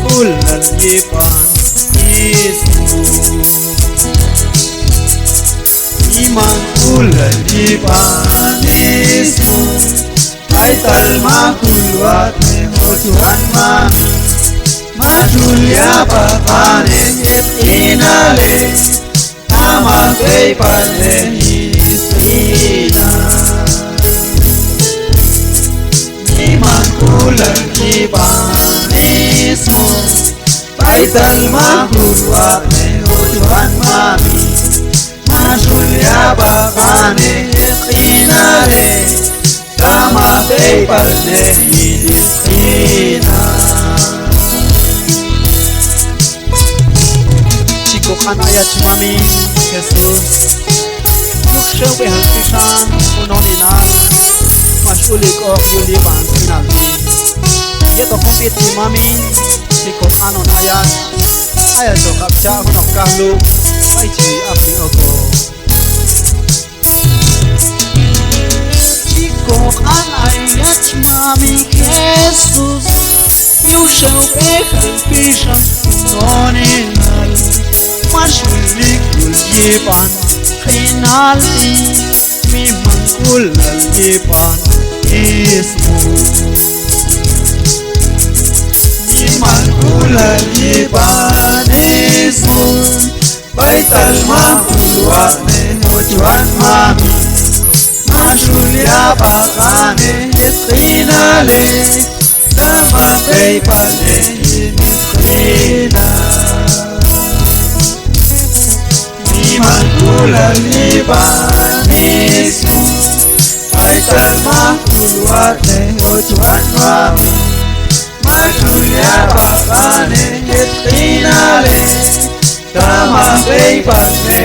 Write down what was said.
kulan lipan Yesus Iman kulan lipan Yesus Aital makulwat ne ho Tuhan mami Majulia pakane yet inale Ama kay padre Histrina Iman kulan lipan Yesus Aital makulwat ne ho Tuhan mami Majulia pakane yet inale Kama kay padre Histrina Chico kanaya chumami Jesus Yuk siya behang pisang unon inal Masulik ok yuli bang pinaldi Yeto kompit ni mami Chico ano nayat Ayat so kapcha hunok kahlu Ay chi api oko Kok an ayat mami Jesus Yuk siya behang pisang unon inal Masulik yulipan Kinali Mimang kulalipan Jesus Mimang kulalipan Jesus Baital mahulwak ne ho Tuhan mami Masulia pakane Histrina Sama kay pane Histrina Iman kulan lipan Yesus Aital makulwat ne ho Tuhan mami Masulia pakane Histrina Sama kay pane